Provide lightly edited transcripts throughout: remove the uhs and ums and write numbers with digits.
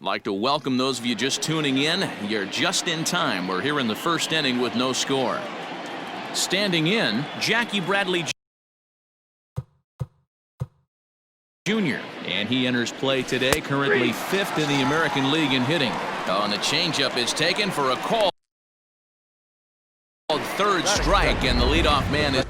Like to welcome those of you just tuning in. You're just in time. We're here in the first inning with no score. Standing in, Jackie Bradley Jr. And he enters play today, currently 5th in the American League in hitting. Oh, and the changeup is taken for a call. Third strike, and the leadoff man is.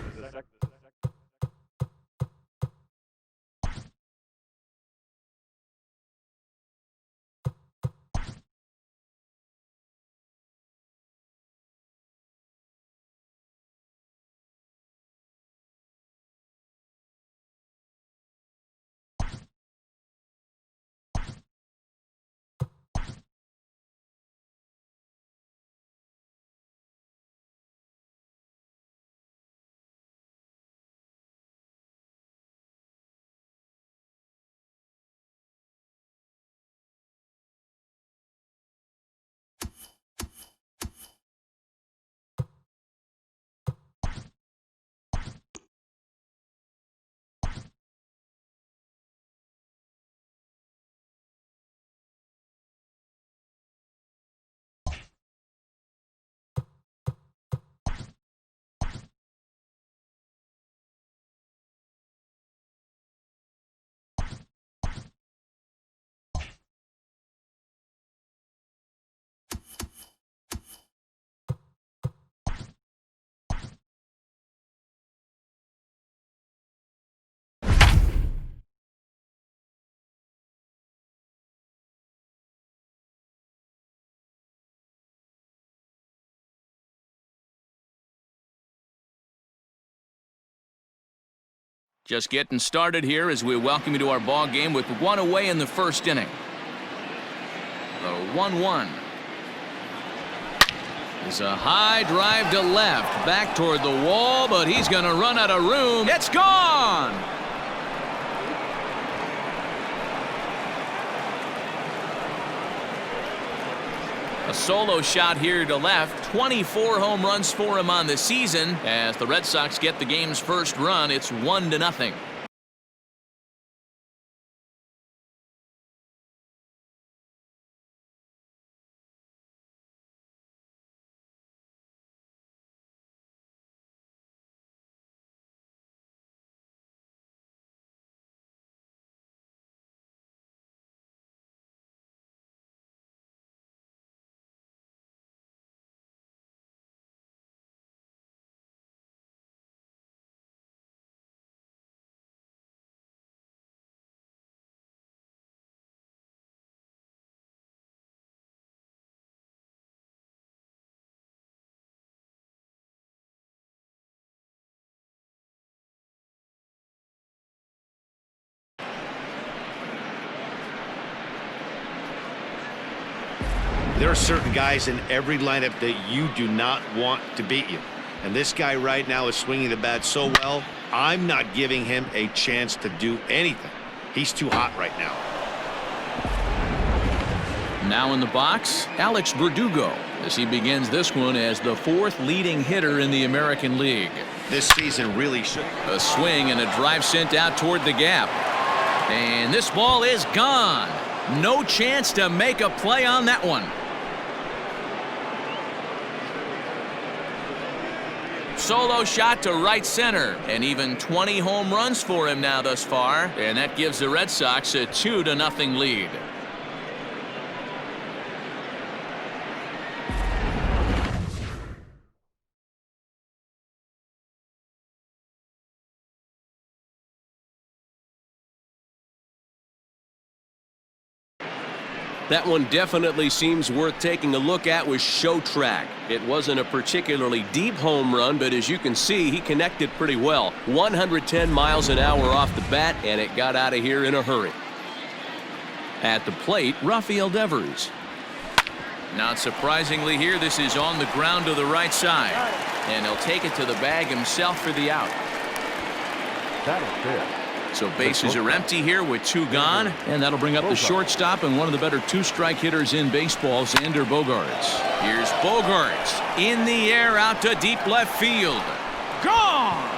Just getting started here as we welcome you to our ball game with one away in the first inning. The 1-1. It's a high drive to left, back toward the wall, but he's going to run out of room. It's gone! A solo shot here to left. 24 home runs for him on the season. As the Red Sox get the game's first run, it's 1-0. There are certain guys in every lineup that you do not want to beat you. And this guy right now is swinging the bat so well, I'm not giving him a chance to do anything. He's too hot right now. Now in the box, Alex Verdugo, as he begins this one as the 4th leading hitter in the American League. This season really should. A swing and a drive sent out toward the gap. And this ball is gone. No chance to make a play on that one. Solo shot to right center, and even 20 home runs for him now thus far, and that gives the Red Sox a 2-0 lead. That one definitely seems worth taking a look at with Show Track. It wasn't a particularly deep home run, but as you can see, he connected pretty well. 110 miles an hour off the bat, and it got out of here in a hurry. At the plate, Rafael Devers. Not surprisingly here, this is on the ground to the right side. And he'll take it to the bag himself for the out. That'll fit. So bases are empty here with 2 gone, and that'll bring up the shortstop and one of the better 2-strike hitters in baseball, Xander Bogaerts. Here's Bogaerts in the air out to deep left field. Gone!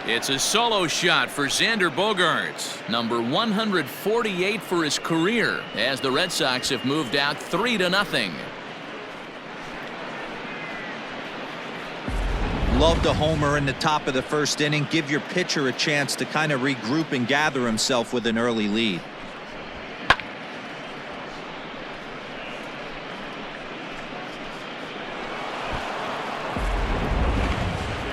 It's a solo shot for Xander Bogaerts, number 148 for his career, as the Red Sox have moved out 3-0. Love the homer in the top of the first inning. Give your pitcher a chance to kind of regroup and gather himself with an early lead.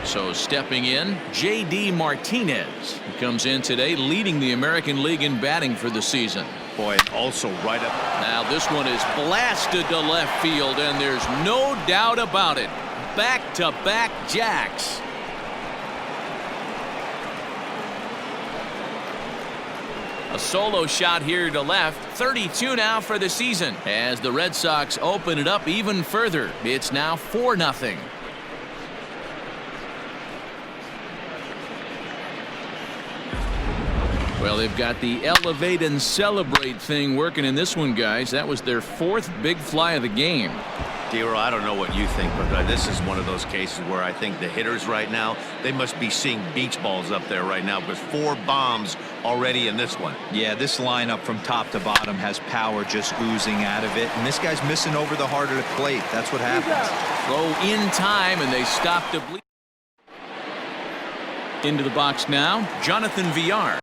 So stepping in, J.D. Martinez. He comes in today leading the American League in batting for the season. Boy, also right up. Now this one is blasted to left field, and there's no doubt about it. Back-to-back jacks. A solo shot here to left. 32 now for the season. As the Red Sox open it up even further. It's now 4-0. Well, they've got the elevate and celebrate thing working in this one, guys. That was their 4th big fly of the game. Dero, I don't know what you think, but this is one of those cases where I think the hitters right now, they must be seeing beach balls up there right now, because 4 bombs already in this one. Yeah, this lineup from top to bottom has power just oozing out of it, and this guy's missing over the heart of the plate. That's what happens. Throw in time, and they stop the bleed. Into the box now, Jonathan Villar.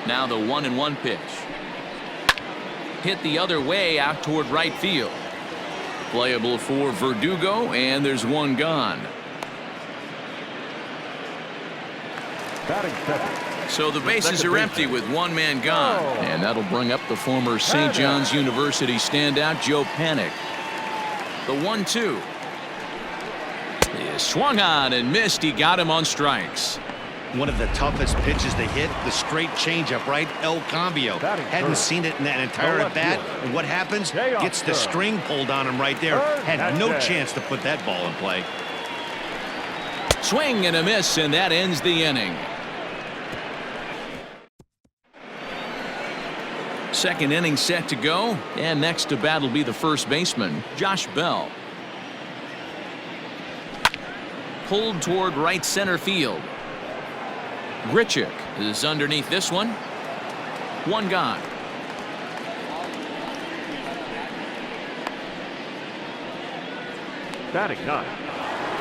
Now the 1-1 pitch. Hit the other way out toward right field. Playable for Verdugo, and there's one gone. Batting second. So the bases are empty with one man gone. And that'll bring up the former St. John's University standout Joe Panik. The 1-2. He swung on and missed. He got him on strikes. One of the toughest pitches to hit, the straight changeup, right? El Cambio. Hadn't seen it in that entire at bat. And what happens? Gets the string pulled on him right there. Had no chance to put that ball in play. Swing and a miss, and that ends the inning. Second inning set to go, and next to bat will be the first baseman, Josh Bell. Pulled toward right center field. Grichuk is underneath this one. One gone. Batting ninth.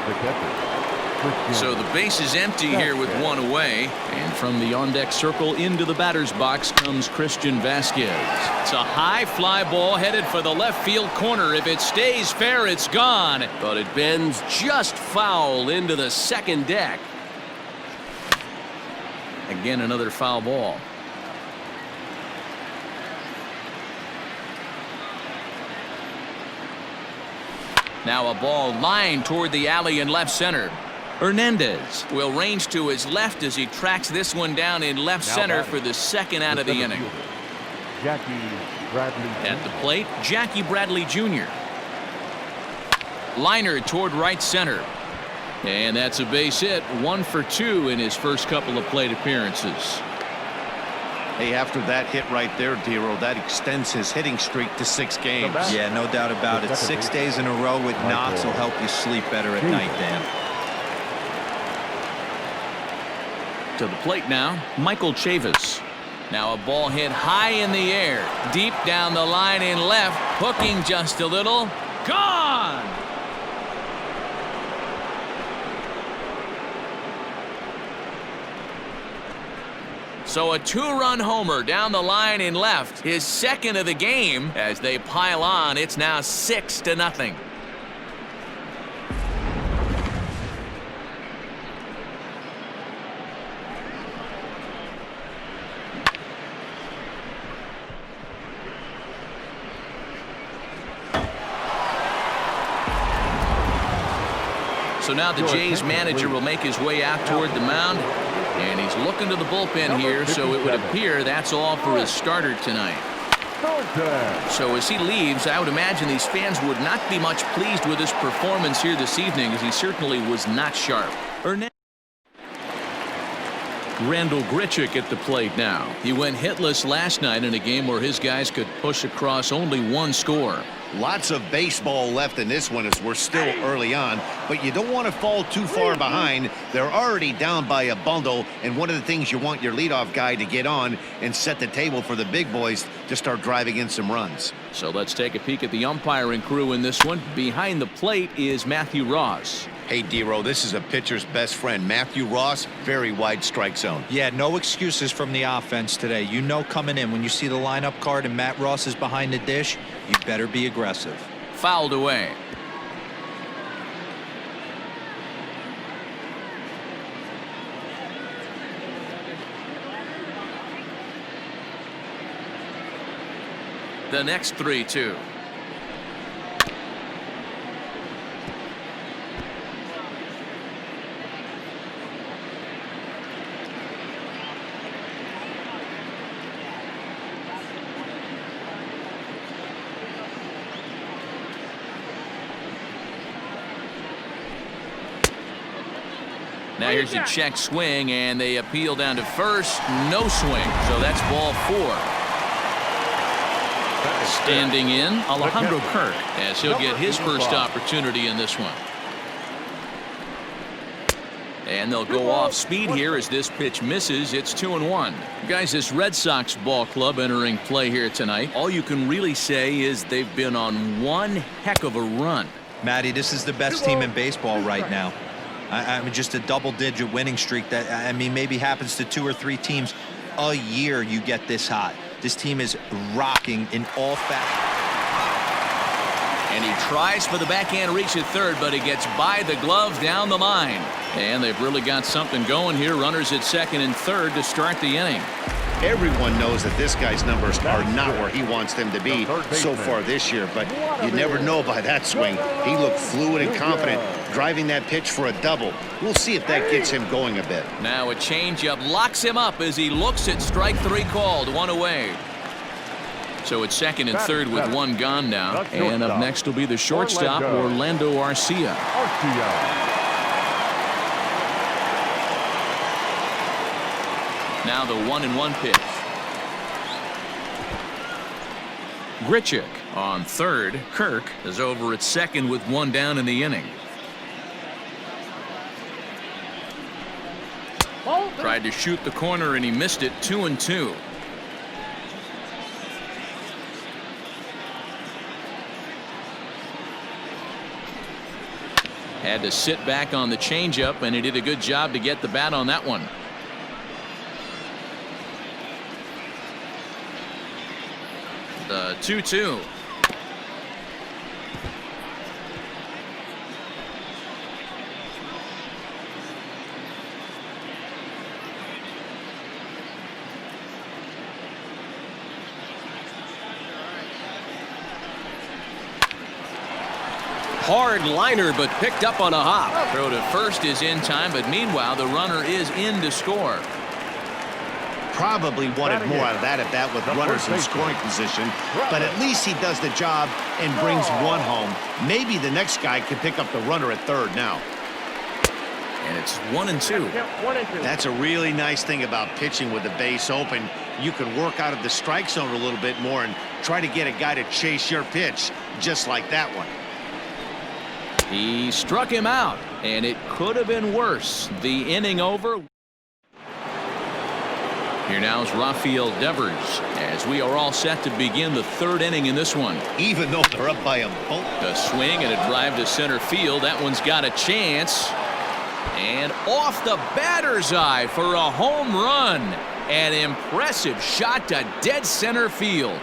The catcher. So the base is empty here with one away. And from the on-deck circle into the batter's box comes Christian Vasquez. It's a high fly ball headed for the left field corner. If it stays fair, it's gone. But it bends just foul into the second deck. Again, another foul ball. Now a ball lined toward the alley in left center. Hernandez will range to his left as he tracks this one down in left center for the second out of the inning. Jackie Bradley. At the plate, Jackie Bradley Jr. Liner toward right center. And that's a base hit. 1 for 2 in his first couple of plate appearances. Hey, after that hit right there, Dero, that extends his hitting streak to 6 games. Yeah, no doubt about it. 6 days in a row with knocks will help you sleep better at night, Dan. To the plate now, Michael Chavis. Now a ball hit high in the air, deep down the line in left, hooking just a little. Gone! So a 2-run homer down the line in left, his second of the game. As they pile on, it's now 6-0. So now the Jays manager will make his way out toward the mound. And he's looking to the bullpen here, so it would appear that's all for his starter tonight. So as he leaves, I would imagine these fans would not be much pleased with his performance here this evening, as he certainly was not sharp. Randall Grichuk at the plate now. He went hitless last night in a game where his guys could push across only one score. Lots of baseball left in this one as we're still early on, but you don't want to fall too far behind. They're already down by a bundle, and one of the things you want your leadoff guy to get on and set the table for the big boys to start driving in some runs. So let's take a peek at the umpiring crew in this one. Behind the plate is Matthew Ross. Hey, D-Row, this is a pitcher's best friend. Matthew Ross, very wide strike zone. Yeah, no excuses from the offense today. You know coming in when you see the lineup card and Matt Ross is behind the dish, you better be aggressive. Fouled away. The next 3-2. Now here's a check swing, and they appeal down to first. No swing, so that's ball 4. Standing in, Alejandro Kirk, as he'll get his first opportunity in this one. And they'll go off speed here as this pitch misses. It's 2-1. Guys, this Red Sox ball club entering play here tonight. All you can really say is they've been on one heck of a run. Matty, this is the best team in baseball right now. I mean, just a double-digit winning streak that, I mean, maybe happens to 2 or 3 teams a year. You get this hot. This team is rocking in all facets. And he tries for the backhand reach at third, but he gets by the glove down the line. And they've really got something going here. Runners at second and third to start the inning. Everyone knows that this guy's numbers are not where he wants them to be so far this year, but you never know by that swing. He looked fluid and confident, driving that pitch for a double. We'll see if that gets him going a bit. Now a changeup locks him up as he looks at strike 3 called, 1 away. So it's second and third with 1 gone now. And up next will be the shortstop, Orlando Arcia. Now the 1-1 pitch. Grichuk on third. Kirk is over at second with 1 down in the inning. Tried to shoot the corner and he missed it. 2-2. Had to sit back on the changeup, and he did a good job to get the bat on that one. The 2-2. Hard liner, but picked up on a hop. Throw to first is in time, but meanwhile the runner is in to score. Probably wanted more out of that at bat with runners in scoring position, but at least he does the job and brings 1 home. Maybe the next guy can pick up the runner at third now. And it's 1-2. That's a really nice thing about pitching with the base open. You can work out of the strike zone a little bit more and try to get a guy to chase your pitch, just like that one. He struck him out, and it could have been worse. The inning over. Here now is Rafael Devers, as we are all set to begin the 3rd inning in this one. Even though they're up by a bolt. A swing and a drive to center field. That one's got a chance. And off the batter's eye for a home run. An impressive shot to dead center field.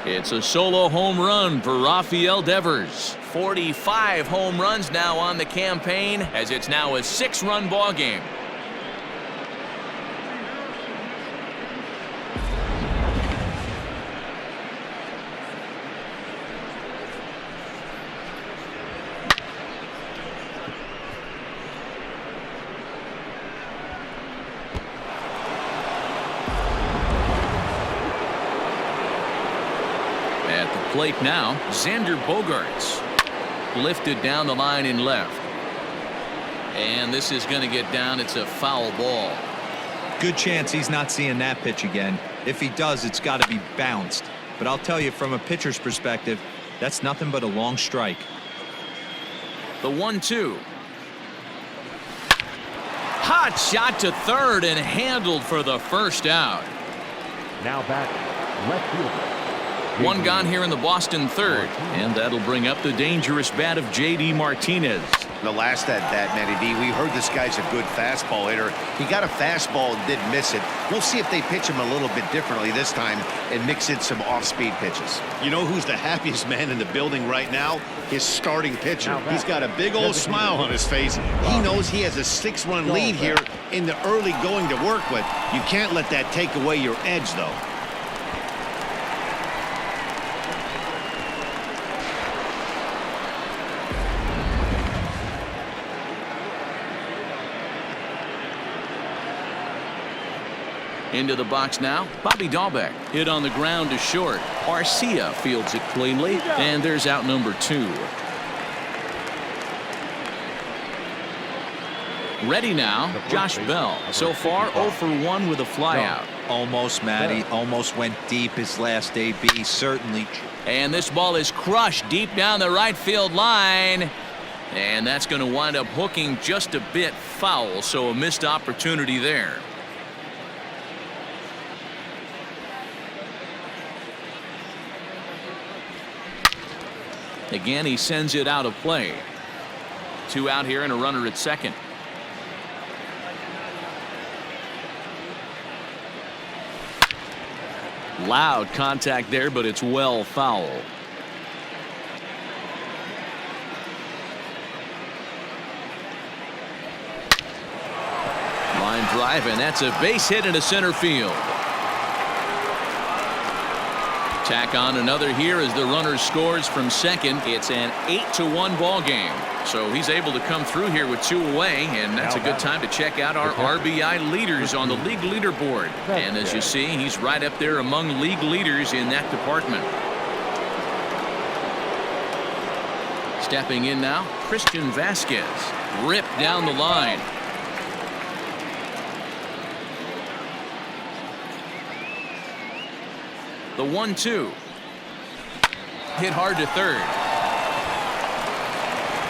It's a solo home run for Rafael Devers. 45 home runs now on the campaign, as it's now a 6-run ball game. plate now, Xander Bogaerts. Lifted down the line in left. And this is going to get down. It's a foul ball. Good chance he's not seeing that pitch again. If he does, it's got to be bounced. But I'll tell you, from a pitcher's perspective, that's nothing but a long strike. The 1-2. Hot shot to third and handled for the first out. Now back, left fielder. One gone here in the Boston third, and that'll bring up the dangerous bat of J.D. Martinez. The last at that, Matty D, we heard this guy's a good fastball hitter. He got a fastball and did miss it. We'll see if they pitch him a little bit differently this time and mix in some off-speed pitches. You know who's the happiest man in the building right now? His starting pitcher. He's got a big old smile on his face. He knows he has a 6-run lead here in the early going to work with. You can't let that take away your edge, though. Into the box now, Bobby Dahlbeck. Hit on the ground to short. Arcia fields it cleanly, and there's out number 2. Ready now, Josh Bell. So far 0 for 1 with a flyout. Almost, Matty. Almost went deep his last AB. Certainly. And this ball is crushed deep down the right field line. And that's going to wind up hooking just a bit foul, so a missed opportunity there. Again, he sends it out of play. 2 out here and a runner at second. Loud contact there, but it's well foul. Line drive, and that's a base hit into center field. Tack on another here as the runner scores from second. It's an 8-1 ball game. So he's able to come through here with 2 away, and that's a good time to check out our RBI leaders on the league leaderboard. And as you see, he's right up there among league leaders in that department. Stepping in now, Christian Vasquez. Ripped down the line. The 1-2. Hit hard to third.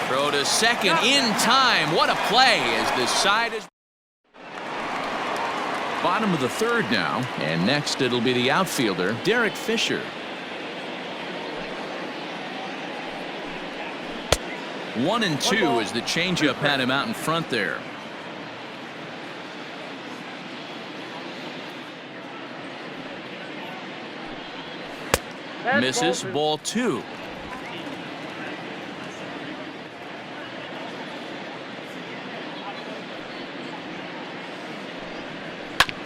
Throw to second in time. What a play as the side is. Bottom of the third now, and next it'll be the outfielder, Derek Fisher. 1-2 as the changeup had him out in front there. Misses, ball 2.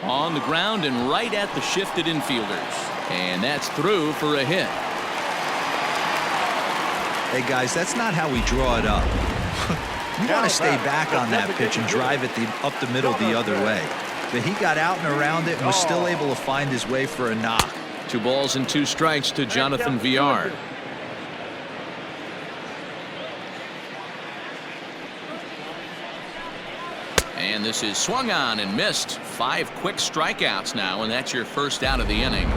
On the ground and right at the shifted infielders. And that's through for a hit. Hey, guys, that's not how we draw it up. You want to stay back on that pitch and drive it up the middle the other way. But he got out and around it and was still able to find his way for a knock. 2 balls and 2 strikes to Jonathan Villar. And this is swung on and missed. 5 quick strikeouts now, and that's your first out of the inning.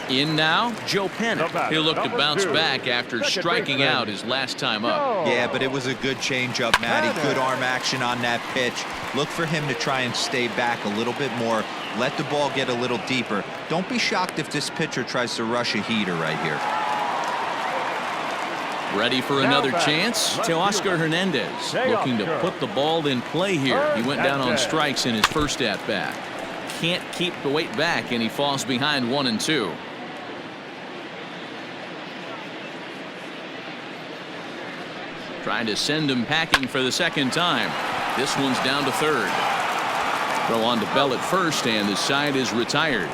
In now, Joe Panic. He'll look to bounce back after striking out his last time up. Yeah, but it was a good changeup, Matty. Good arm action on that pitch. Look for him to try and stay back a little bit more. Let the ball get a little deeper. Don't be shocked if this pitcher tries to rush a heater right here. Ready for another chance? Teoscar Hernandez looking to put the ball in play here. He went down on strikes in his first at-bat. Can't keep the weight back, and he falls behind 1-2. Trying to send him packing for the second time. This one's down to third. Throw on to Bell at first, and the side is retired.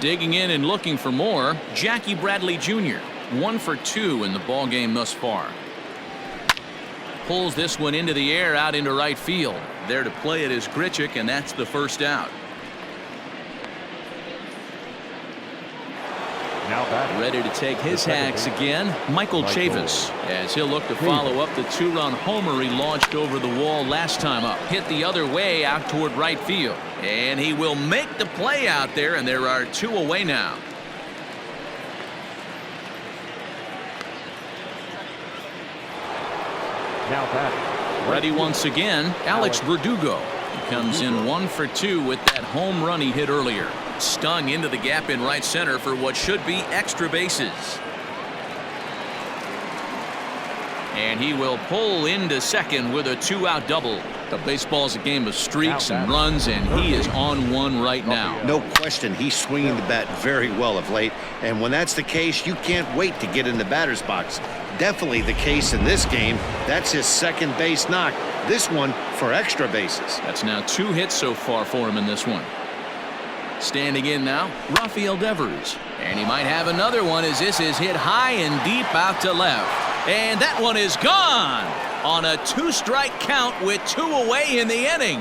Digging in and looking for more, Jackie Bradley Jr. 1 for 2 in the ball game thus far. Pulls this one into the air out into right field. There to play it is Grichuk, and that's the first out. Ready to take his hacks again, Michael Chavis, as he'll look to follow up the 2-run homer he launched over the wall last time up. Hit the other way out toward right field. And he will make the play out there, and there are 2 away now. Now back. Ready once again, Alex Verdugo. He comes in 1 for 2 with that home run he hit earlier. Stung into the gap in right center for what should be extra bases. And he will pull into second with a 2-out double. The baseball's a game of streaks and runs, and he is on one right now. No question, he's swinging the bat very well of late. And when that's the case, you can't wait to get in the batter's box. Definitely the case in this game. That's his second base knock. This one for extra bases. That's now 2 hits so far for him in this one. Standing in now, Rafael Devers. And he might have another one as this is hit high and deep out to left. And that one is gone on a 2-strike count with 2 away in the inning.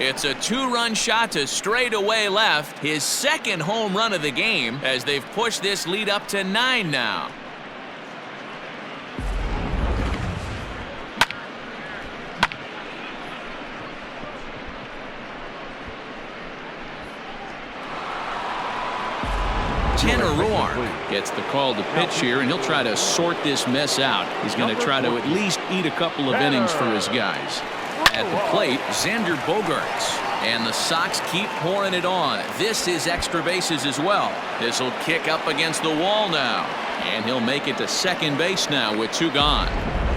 It's a 2-run shot to straightaway left. His second home run of the game as they've pushed this lead up to 9 now. Tanner Roark gets the call to pitch here, and he'll try to sort this mess out. He's going to try to at least eat a couple of innings for his guys. At the plate, Xander Bogaerts. And the Sox keep pouring it on. This is extra bases as well. This will kick up against the wall now. And he'll make it to second base now with 2 gone.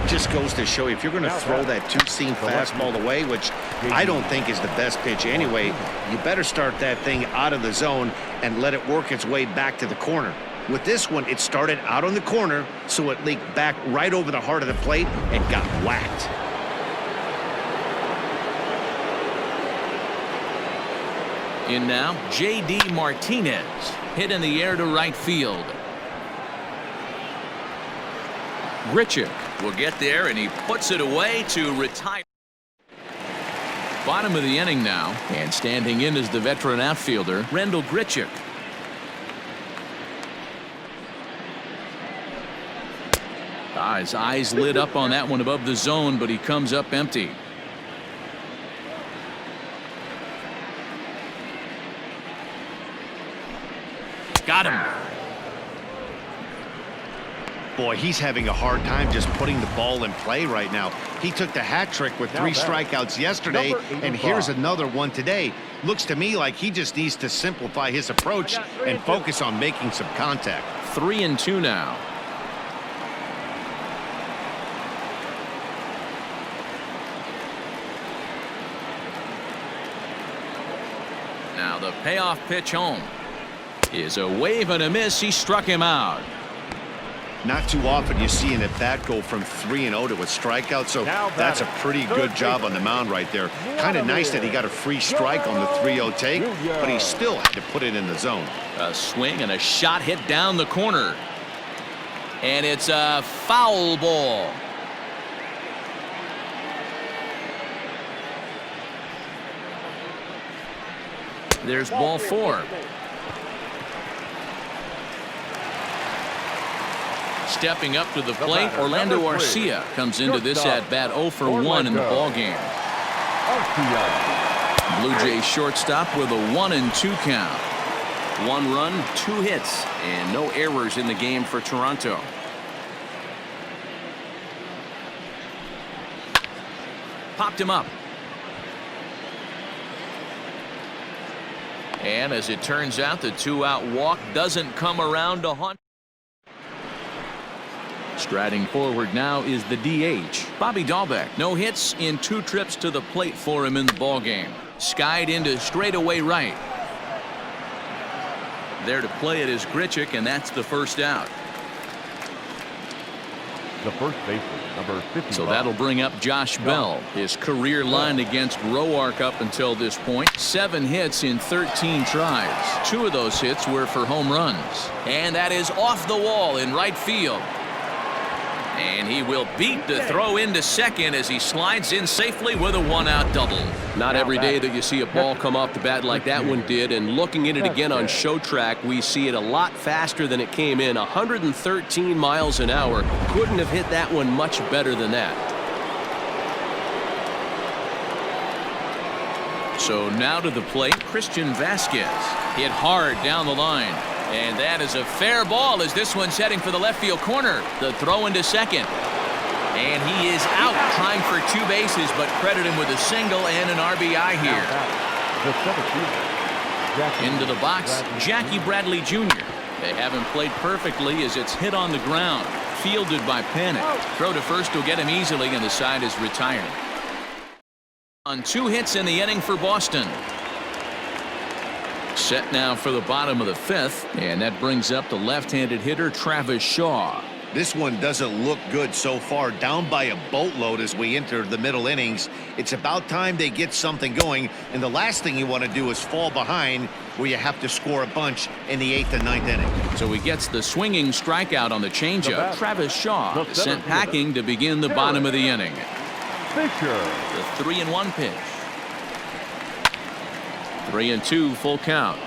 Just goes to show you, if you're going to throw that 2-seam fastball away, which I don't think is the best pitch anyway, you better start that thing out of the zone and let it work its way back to the corner. With this one, it started out on the corner, so it leaked back right over the heart of the plate and got whacked. In now, J.D. Martinez. Hit in the air to right field. Grichuk will get there, and he puts it away to retire. Bottom of the inning now, and standing in is the veteran outfielder, Randall Grichuk. His eyes lit up on that one above the zone, but he comes up empty. Got him. Boy, he's having a hard time just putting the ball in play right now. He took the hat trick with 3 strikeouts yesterday, and here's another one today. Looks to me like he just needs to simplify his approach and focus on making some contact. 3-2 now. Now the payoff pitch home is a wave and a miss. He struck him out. Not too often you see an at-bat go from 3-0 to a strikeout, so that's a pretty good job on the mound right there. Kind of nice that he got a free strike on the 3-0 take, but he still had to put it in the zone. A swing and a shot hit down the corner. And it's a foul ball. There's ball 4. Stepping up to the plate, Orlando Arcia comes into this at-bat 0 for 1 in the ballgame. Blue Jays shortstop with a 1-2 count. 1 run, 2 hits, and no errors in the game for Toronto. Popped him up. And as it turns out, the 2-out walk doesn't come around to haunt. Striding forward now is the DH, Bobby Dahlbeck. No hits in 2 trips to the plate for him in the ballgame. Skied into straightaway right. There to play it is Grichuk, and that's the first out. The first baseman, number 55. So that'll bring up Josh Bell. His career line against Roark up until this point. 7 hits in 13 tries. 2 of those hits were for home runs. And that is off the wall in right field. And he will beat the throw into second as he slides in safely with a one-out double. Not every day that you see a ball come off the bat like that one did, and looking at it again on Show Track, we see it a lot faster than it came in. 113 miles an hour. Couldn't have hit that one much better than that. So now to the plate, Christian Vasquez. Hit hard down the line. And that is a fair ball as this one's heading for the left field corner. The throw into second. And he is out trying for 2 bases, but credit him with a single and an RBI here. Into the box, Jackie Bradley Jr. They haven't played perfectly as it's hit on the ground. Fielded by Panic. Throw to first will get him easily, and the side is retired. On 2 hits in the inning for Boston. Set now for the bottom of the 5th, and that brings up the left-handed hitter Travis Shaw. This one doesn't look good so far. Down by a boatload as we enter the middle innings. It's about time they get something going, and the last thing you want to do is fall behind where you have to score a bunch in the 8th and 9th inning. So he gets the swinging strikeout on the changeup. Travis Shaw sent packing to begin the bottom of the inning. The 3-1 pitch. 3-2 full count.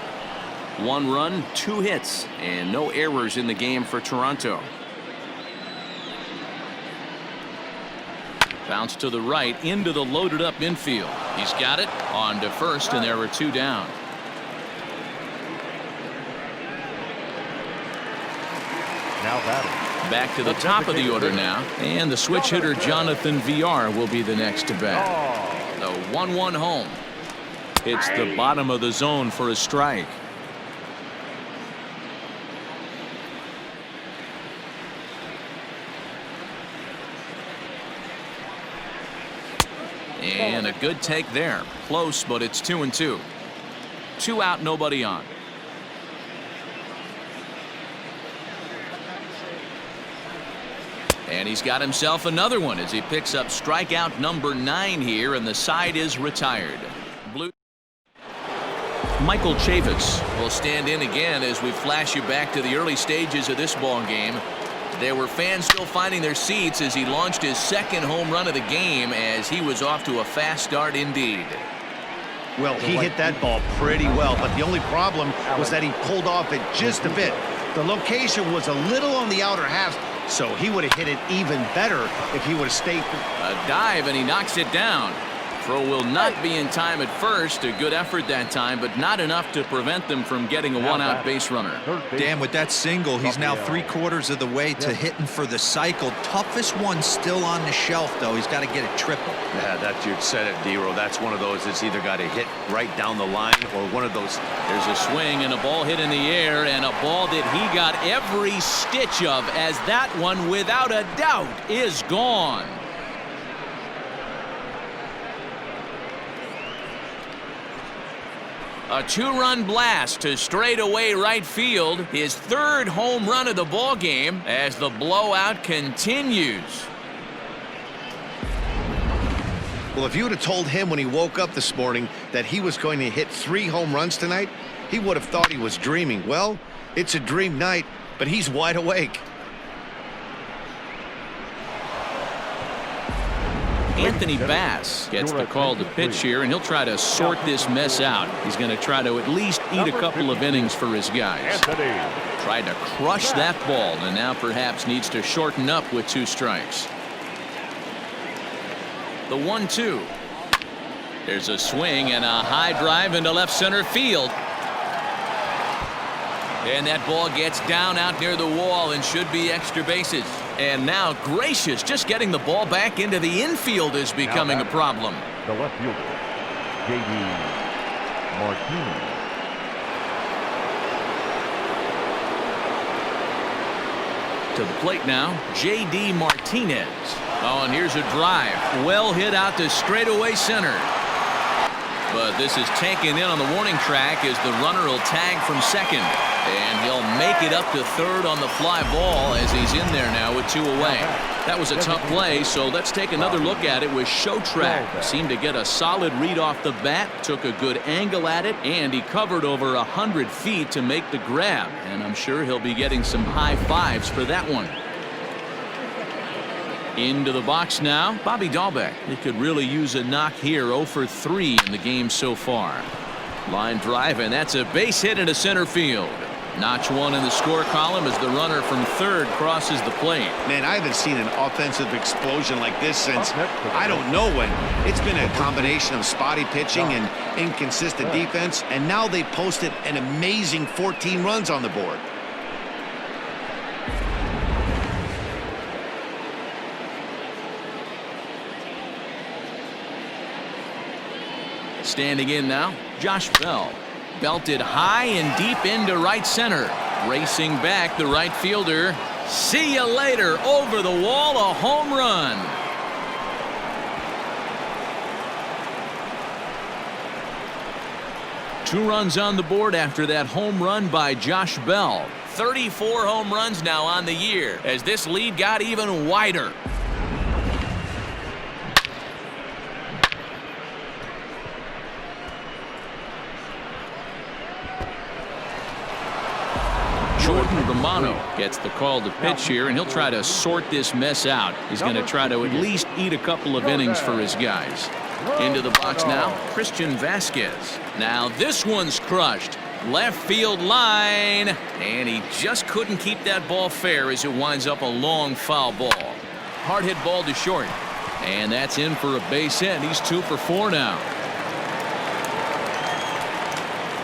1 run, 2 hits, and no errors in the game for Toronto. Bounce to the right into the loaded up infield. He's got it on to first, and there were 2 down. Now batting. Back to the top of the order now, and the switch hitter Jonathan VR will be the next to bat. The 1-1 home. It's the bottom of the zone for a strike. And a good take there. Close, but it's 2-2. 2 out, nobody on. And he's got himself another one as he picks up strikeout number 9 here, and the side is retired. Blue. Michael Chavis will stand in again as we flash you back to the early stages of this ball game. There were fans still finding their seats as he launched his 2nd home run of the game, as he was off to a fast start indeed. Well, he hit that ball pretty well, but the only problem was that he pulled off it just a bit. The location was a little on the outer half, so he would have hit it even better if he would have stayed. A dive, and he knocks it down. Throw will not be in time at first. A good effort that time, but not enough to prevent them from getting a 1-out base runner. Dan, with that single, he's now 3/4 of the way to hitting for the cycle. Toughest one still on the shelf, though. He's got to get it triple. Yeah, that you said it, D-Row. That's one of those that's either got to hit right down the line or one of those. There's a swing and a ball hit in the air, and a ball that he got every stitch of, as that one, without a doubt, is gone. A 2-run blast to straightaway right field, his 3rd home run of the ball game as the blowout continues. Well, if you would have told him when he woke up this morning that he was going to hit 3 home runs tonight, he would have thought he was dreaming. Well, it's a dream night, but he's wide awake. Anthony Bass gets the call to pitch here, and he'll try to sort this mess out. He's going to try to at least eat a couple of innings for his guys. Tried to crush that ball, and now perhaps needs to shorten up with 2 strikes. The 1-2. There's a swing and a high drive into left center field. And that ball gets down out near the wall and should be extra bases. And now, gracious, just getting the ball back into the infield is becoming a problem. The left fielder, J.D. Martinez. To the plate now, J.D. Martinez. Oh, and here's a drive. Well hit out to straightaway center. But this is taken in on the warning track as the runner will tag from second. And he'll make it up to third on the fly ball as he's in there now with 2 away. That was a tough play, so let's take another look at it with Show Track. Seemed to get a solid read off the bat, took a good angle at it, and he covered over 100 feet to make the grab. And I'm sure he'll be getting some high fives for that one. Into the box now, Bobby Dahlbeck. He could really use a knock here. 0 for 3 in the game so far. Line drive, and that's a base hit into center field. Notch 1 in the score column as the runner from third crosses the plate. Man, I haven't seen an offensive explosion like this since I don't know when. It's been a combination of spotty pitching and inconsistent defense, and now they posted an amazing 14 runs on the board. Standing in now, Josh Bell. Belted high and deep into right center. Racing back the right fielder. See you later. Over the wall, a home run. Two runs on the board after that home run by Josh Bell. 34 home runs now on the year as this lead got even wider. Jordan Romano gets the call to pitch here, and he'll try to sort this mess out. He's going to try to at least eat a couple of innings for his guys. Into the box now, Christian Vasquez. Now this one's crushed. Left field line, and he just couldn't keep that ball fair as it winds up a long foul ball. Hard hit ball to short, and that's in for a base hit. He's 2 for 4 now.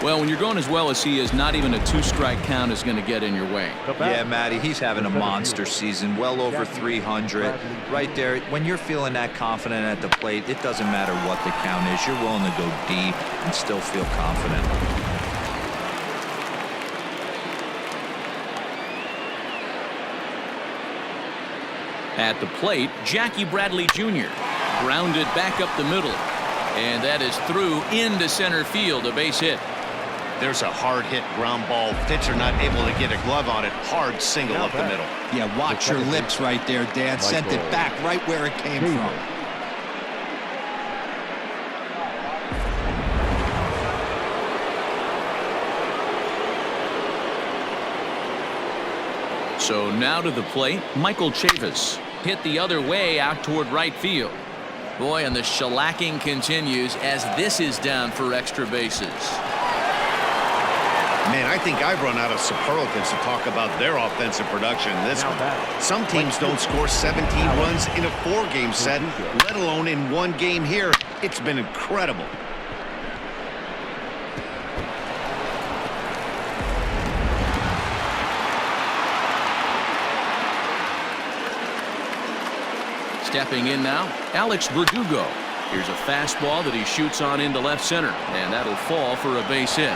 Well, when you're going as well as he is, not even a 2-strike count is going to get in your way. Yeah, Matty, he's having a monster season, well over 300. Right there, when you're feeling that confident at the plate, it doesn't matter what the count is. You're willing to go deep and still feel confident. At the plate, Jackie Bradley Jr. grounded back up the middle, and that is through into center field, a base hit. There's a hard hit ground ball. Pitcher not able to get a glove on it. Hard single up the middle. Yeah, watch your lips right there, Dan. Sent it back right where it came from. So now to the plate, Michael Chavis. Hit the other way out toward right field. Boy, and the shellacking continues as this is down for extra bases. Man, I think I've run out of superlatives to talk about their offensive production in this one. Some teams don't score 17 runs in a 4-game set, let alone in one game here. It's been incredible. Stepping in now, Alex Verdugo. Here's a fastball that he shoots on into left center, and that'll fall for a base hit.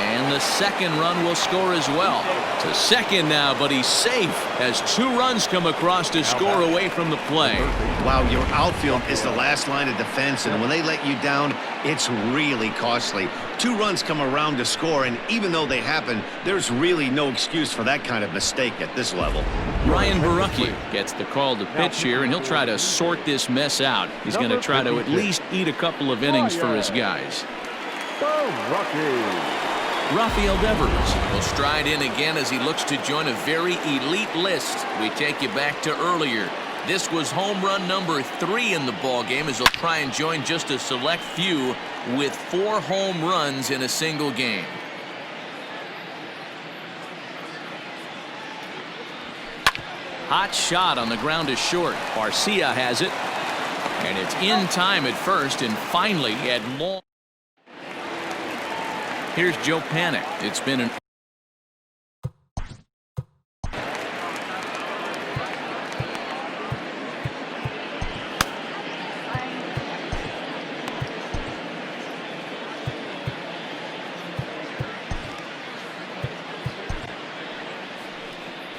And the second run will score as well. To second now, but he's safe as 2 runs come across to score away from the play. Wow, your outfield is the last line of defense, and when they let you down, it's really costly. 2 runs come around to score, and even though they happen, there's really no excuse for that kind of mistake at this level. Ryan Barucki gets the call to pitch here, and he'll try to sort this mess out. He's going to try to at least eat a couple of innings for his guys. Rafael Devers will stride in again as he looks to join a very elite list. We take you back to earlier. This was home run number 3 in the ballgame as he'll try and join just a select few with 4 home runs in a single game. Hot shot on the ground is short. Barcia has it, and it's in time at first, and finally at long. Here's Joe Panik. It's been an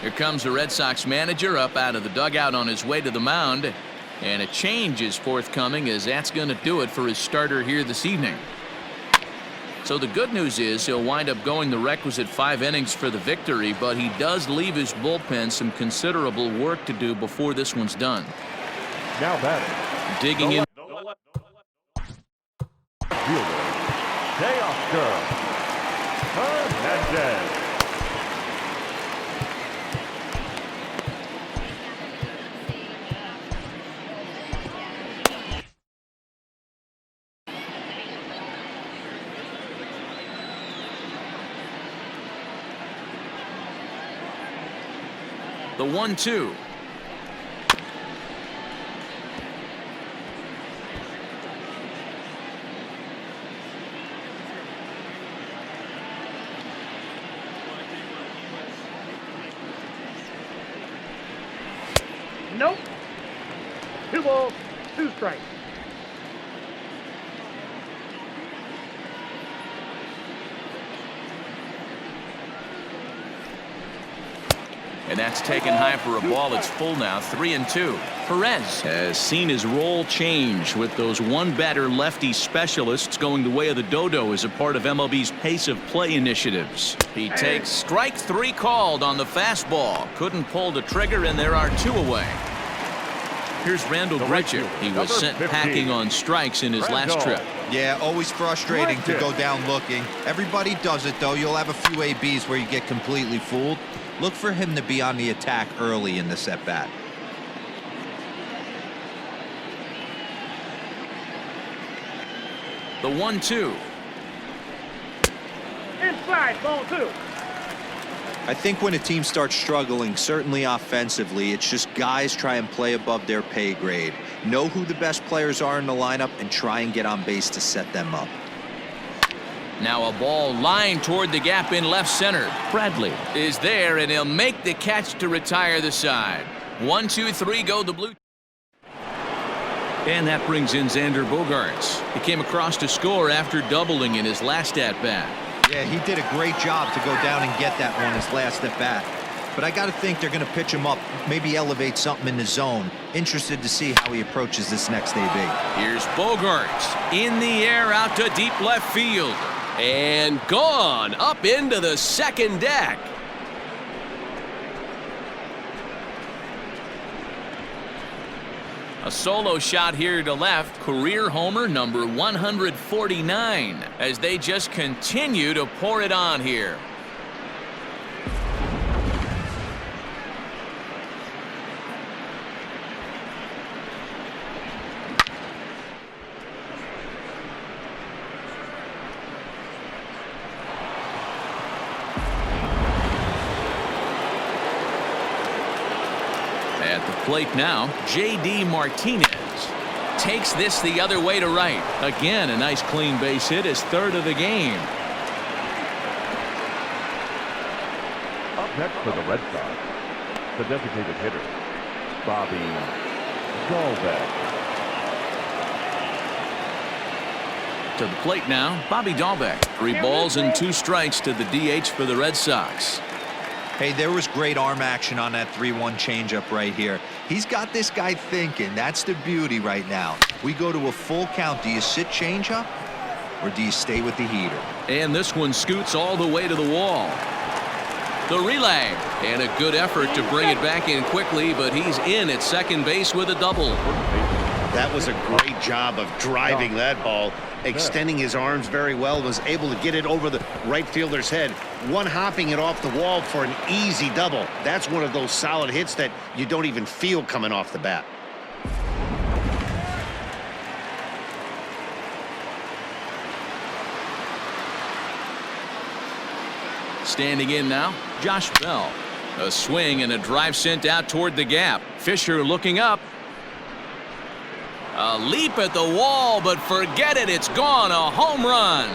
Here comes the Red Sox manager up out of the dugout on his way to the mound, and a change is forthcoming as that's going to do it for his starter here this evening. So the good news is he'll wind up going the requisite 5 innings for the victory, but he does leave his bullpen some considerable work to do before this one's done. Now batting. Digging in. Fielder, Teoscar Hernandez. The 1-2. Nope. 2 balls, 2 strikes. And that's taken high for a ball. It's full now. 3-2. Perez has seen his role change with those one-batter lefty specialists going the way of the dodo as a part of MLB's pace of play initiatives. He takes strike 3 called on the fastball. Couldn't pull the trigger, and there are 2 away. Here's Randall Grichuk. He was sent packing on strikes in his last trip. Yeah, always frustrating to go down looking. Everybody does it, though. You'll have a few ABs where you get completely fooled. Look for him to be on the attack early in this at-bat. The 1-2. Inside, ball 2. I think when a team starts struggling, certainly offensively, it's just guys try and play above their pay grade. Know who the best players are in the lineup and try and get on base to set them up. Now a ball lined toward the gap in left center. Bradley is there, and he'll make the catch to retire the side. 1, 2, 3 go the Blue. And that brings in Xander Bogaerts. He came across to score after doubling in his last at-bat. Yeah, he did a great job to go down and get that one his last at-bat. But I got to think they're going to pitch him up, maybe elevate something in the zone. Interested to see how he approaches this next AB. Here's Bogaerts in the air out to deep left field. And gone up into the second deck. A solo shot here to left. Career homer number 149 as they just continue to pour it on here. At the plate now, J.D. Martinez takes this the other way to right. Again, a nice clean base hit, his 3rd of the game. Up next for the Red Sox, the designated hitter, Bobby Dalbec. To the plate now, Bobby Dalbec. 3 balls and 2 strikes to the DH for the Red Sox. Hey, there was great arm action on that 3-1 changeup right here. He's got this guy thinking. That's the beauty right now. We go to a full count. Do you sit changeup or do you stay with the heater? And this one scoots all the way to the wall. The relay, and a good effort to bring it back in quickly, but he's in at second base with a double. That was a great job of driving that ball, extending his arms very well, was able to get it over the right fielder's head, one-hopping it off the wall for an easy double. That's one of those solid hits that you don't even feel coming off the bat. Standing in now, Josh Bell. A swing and a drive sent out toward the gap. Fisher looking up. A leap at the wall, but forget it. It's gone. A home run.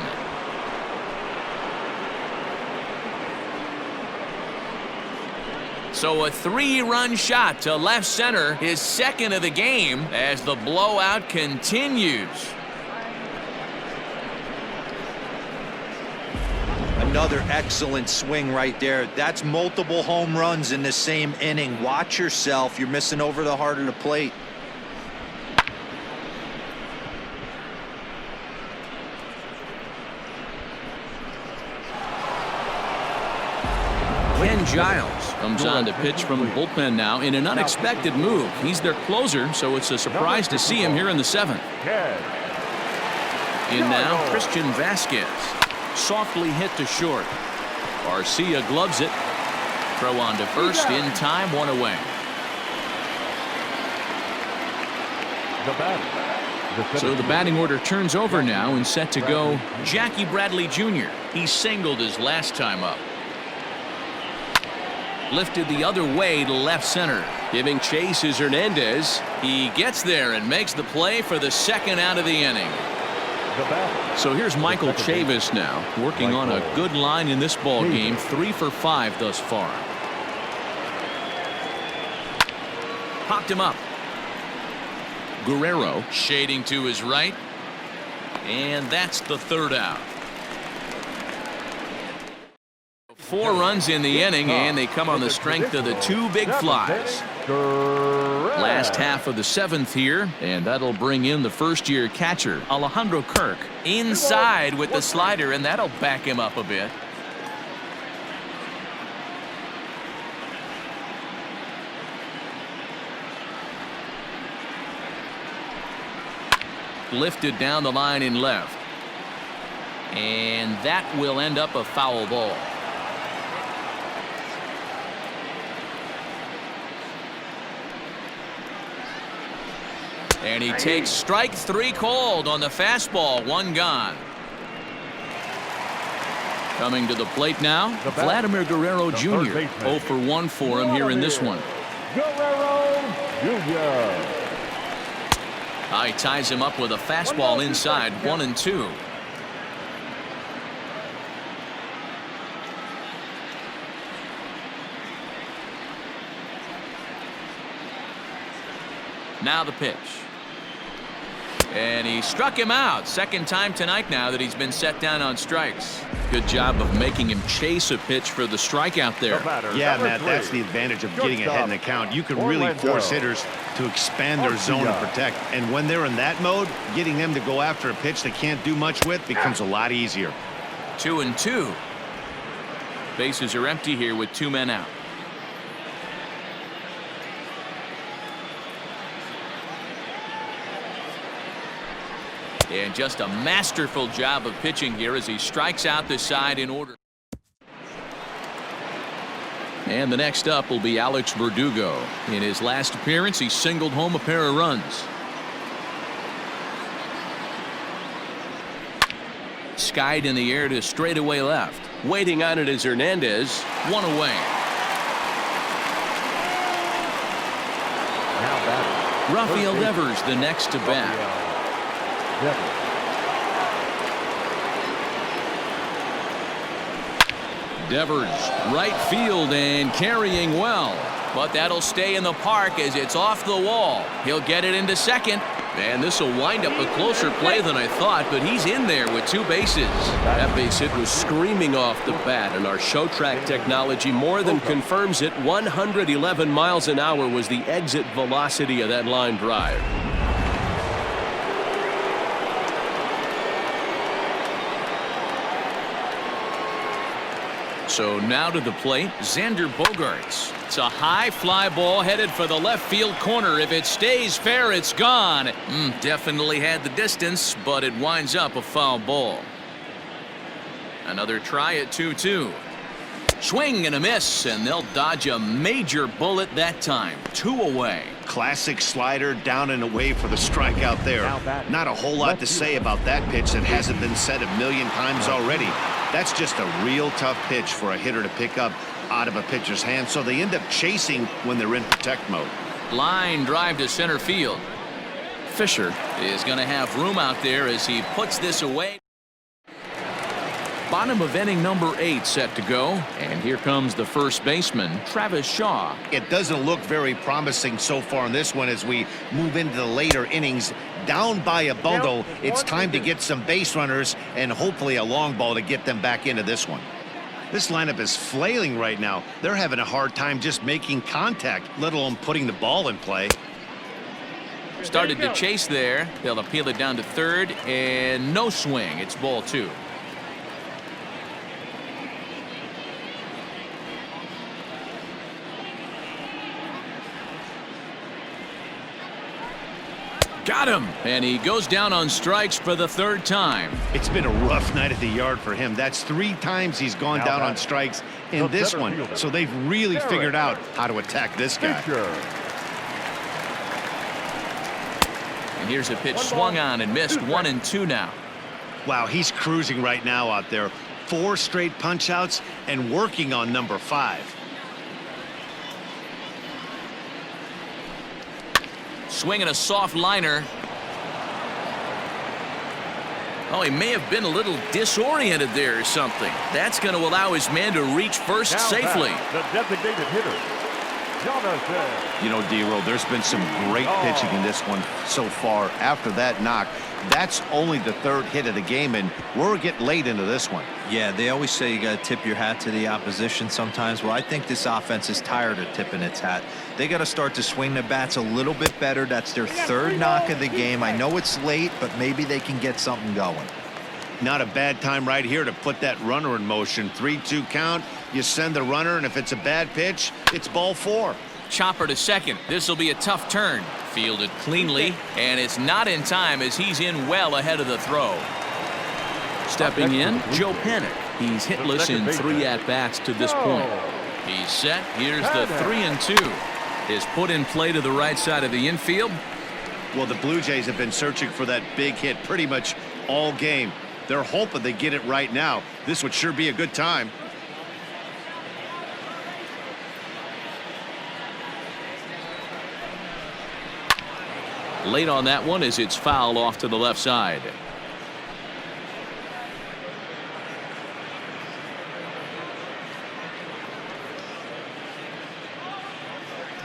So a 3-run shot to left center, his 2nd of the game as the blowout continues. Another excellent swing right there. That's multiple home runs in the same inning. Watch yourself. You're missing over the heart of the plate. Ken Giles comes on to pitch from the bullpen now in an unexpected move. He's their closer, so it's a surprise to see him here in the 7th. In now, Christian Vasquez. Softly hit to short. Garcia gloves it. Throw on to first in time, 1 away. So the batting order turns over now and set to go Jackie Bradley Jr. He singled his last time up. Lifted the other way to left center. Giving chase is Hernandez. He gets there and makes the play for the second out of the inning. The batter. So here's Michael Chavis now, working on a good line in this ball game. 3 for 5 thus far. Popped him up. Guerrero shading to his right. And that's the third out. 4 runs in the inning, and they come on the strength of the 2 big flies. Last half of the 7th here, and that'll bring in the first-year catcher, Alejandro Kirk, inside with the slider, and that'll back him up a bit. Lifted down the line in left. And that will end up a foul ball. And he takes strike 3 called on the fastball. 1 gone. Coming to the plate now, Vladimir Guerrero Jr. 0 for 1 for him here in this one. Guerrero Jr. He ties him up with a fastball inside. 1-2. Now the pitch. And he struck him out. Second time tonight now that he's been set down on strikes. Good job of making him chase a pitch for the strikeout there. Yeah, Matt, that's the advantage of getting ahead in the count. You can really force hitters to expand their zone and protect. And when they're in that mode, getting them to go after a pitch they can't do much with becomes a lot easier. 2-2. Bases are empty here with 2 men out. And just a masterful job of pitching here as he strikes out the side in order. And the next up will be Alex Verdugo. In his last appearance, he singled home a pair of runs. Skied in the air to straightaway left. Waiting on it is Hernandez. 1 away. Rafael Devers the next to bat. Devers right field and carrying well, but that'll stay in the park as it's off the wall. He'll get it into second, and this will wind up a closer play than I thought, but he's in there with 2 bases. That base hit was screaming off the bat, and our show track technology more than confirms it. 111 miles an hour was the exit velocity of that line drive. So now to the plate, Xander Bogaerts. It's a high fly ball headed for the left field corner. If it stays fair, it's gone. Definitely had the distance, but it winds up a foul ball. Another try at 2-2. Swing and a miss, and they'll dodge a major bullet that time. 2 away. Classic slider down and away for the strikeout there. Not a whole lot to say about that pitch that hasn't been said a million times already. That's just a real tough pitch for a hitter to pick up out of a pitcher's hand, so they end up chasing when they're in protect mode. Line drive to center field. Fisher is going to have room out there as he puts this away. Bottom of inning number 8 set to go, and here comes the first baseman, Travis Shaw. It doesn't look very promising so far in this one as we move into the later innings. Down by a bundle, it's time to get some base runners and hopefully a long ball to get them back into this one. This lineup is flailing right now. They're having a hard time just making contact, let alone putting the ball in play. Started to chase there. They'll appeal it down to third, and no swing. It's ball 2. Got him, and he goes down on strikes for the 3rd time. It's been a rough night at the yard for him. That's 3 times he's gone down on strikes in this one. So they've really figured out how to attack this guy. And here's a pitch swung on and missed. 1-2 now. Wow, he's cruising right now out there. 4 straight punch outs and working on number 5. Swinging a soft liner. Oh, he may have been a little disoriented there or something. That's going to allow his man to reach first Now safely. The designated hitter, Jonathan. You know, D-Roll, there's been some great pitching in this one so far. After that knock, that's only the third hit of the game, and we're getting late into this one. Yeah, they always say you got to tip your hat to the opposition sometimes. Well, I think this offense is tired of tipping its hat. They got to start to swing the bats a little bit better. That's their third knock of the game. I know it's late, but maybe they can get something going. Not a bad time right here to put that runner in motion. 3-2 count. You send the runner, and if it's a bad pitch, it's ball 4. Chopper to second. This will be a tough turn. Fielded cleanly, and it's not in time as he's in well ahead of the throw. Stepping in, Joe Panic. He's hitless in 3 at-bats to this point. He's set. Here's the 3-2. Is put in play to the right side of the infield. Well, the Blue Jays have been searching for that big hit pretty much all game. They're hoping they get it right now. This would sure be a good time. Late on that one as it's fouled off to the left side.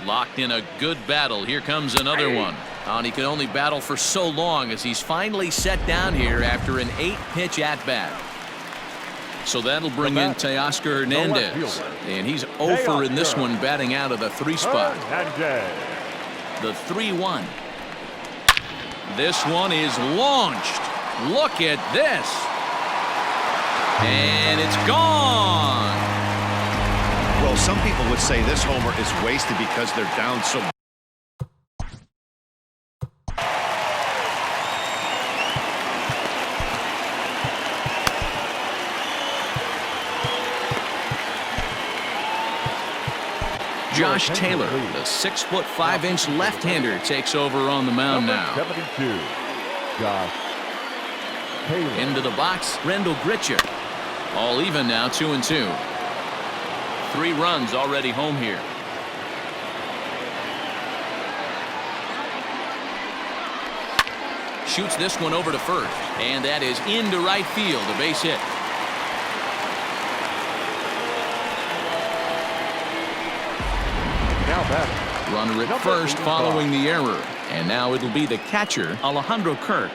Locked in a good battle. Here comes another one. And he could only battle for so long as he's finally set down here after an 8-pitch at-bat. So that'll bring in Teoscar Hernandez. And he's 0 for in this one, batting out of the 3 spot. The 3-1. This one is launched. Look at this. And it's gone. Well, some people would say this homer is wasted because they're down so. Josh Taylor, the 6'5" left-hander, takes over on the mound now. 72, Josh Taylor. Into the box, Rendell Gritcher. All even now, 2-2. 3 runs already home here. Shoots this one over to first, and that is into right field, a base hit. Runner at first following the error. And now it'll be the catcher, Alejandro Kirk.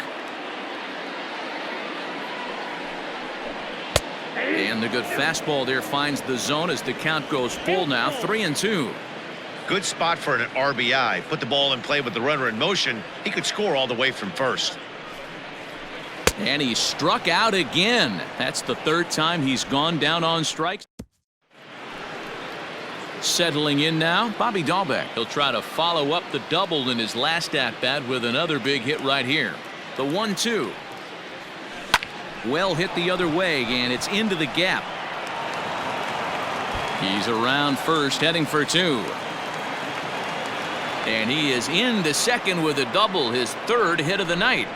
And the good fastball there finds the zone as the count goes full now, 3-2. Good spot for an RBI. Put the ball in play with the runner in motion. He could score all the way from first. And he struck out again. That's the 3rd time he's gone down on strikes. Settling in now, Bobby Dahlbeck. He'll try to follow up the double in his last at-bat with another big hit right here. The 1-2. Well hit the other way, and it's into the gap. He's around first, heading for 2. And he is into second with a double, his 3rd hit of the night.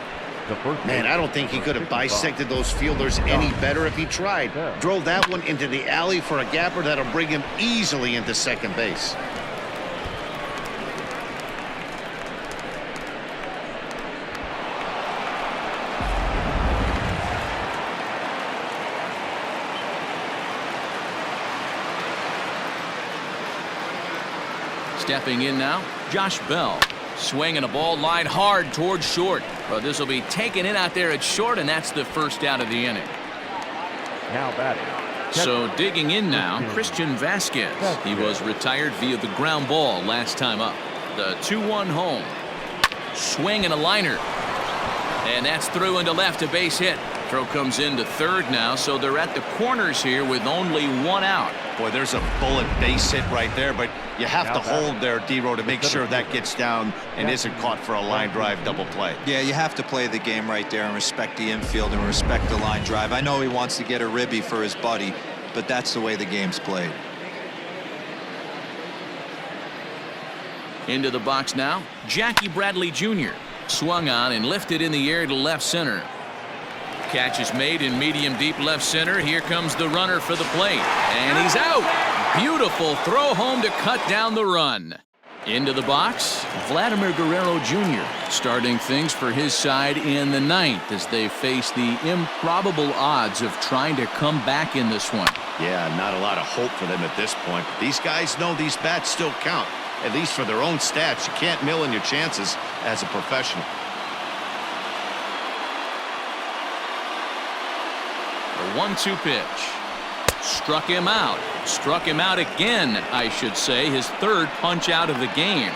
Man, I don't think he could have bisected those fielders any better if he tried. Drove that one into the alley for a gapper that'll bring him easily into second base. Stepping in now, Josh Bell. Swinging a ball line hard towards short. But this will be taken in out there at short, and that's the first out of the inning. Now batting. So digging in now, Christian Vasquez. He was retired via the ground ball last time up. The 2-1 home. Swing and a liner. And that's through into left, a base hit. Throw comes into third now, so they're at the corners here with only 1 out. Boy, there's a bullet base hit right there, but you have to hold there, D-Row, to make sure that gets down and isn't caught for a line drive double play. Yeah, you have to play the game right there and respect the infield and respect the line drive. I know he wants to get a ribby for his buddy, but that's the way the game's played. Into the box now, Jackie Bradley Jr. Swung on and lifted in the air to left center. Catch is made in medium deep left center. Here comes the runner for the plate, and he's out. Beautiful throw home to cut down the run. Into the box, Vladimir Guerrero Jr. starting things for his side in the ninth as they face the improbable odds of trying to come back in this one. Yeah, not a lot of hope for them at this point. These guys know these bats still count, at least for their own stats. You can't mill in your chances as a professional. The 1-2 pitch. Struck him out. Struck him out again, I should say. His third punch out of the game.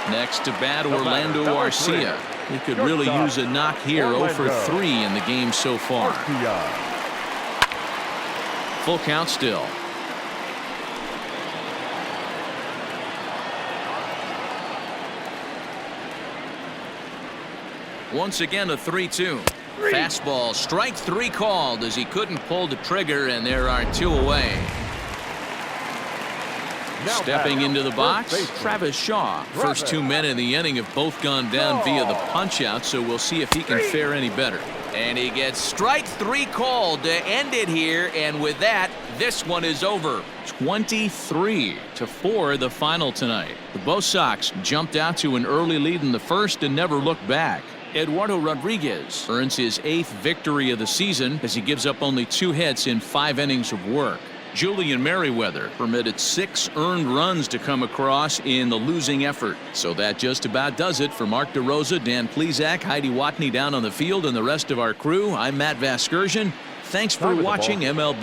Next to bat, Orlando Arcia. He could really use a knock here. 0 for 3 in the game so far. Full count still. Once again, a 3-2. Fastball, strike 3 called as he couldn't pull the trigger, and there are 2 away. Stepping into the box, Travis Shaw. First 2 men in the inning have both gone down via the punch-out, so we'll see if he can fare any better. And he gets strike 3 called to end it here, and with that, this one is over. 23-4 the final tonight. The Bo Sox jumped out to an early lead in the first and never looked back. Eduardo Rodriguez earns his 8th victory of the season as he gives up only 2 hits in 5 innings of work. Julian Merriweather permitted 6 earned runs to come across in the losing effort. So that just about does it for Mark DeRosa, Dan Plesac, Heidi Watney down on the field, and the rest of our crew. I'm Matt Vasgersian. Thanks for watching MLB.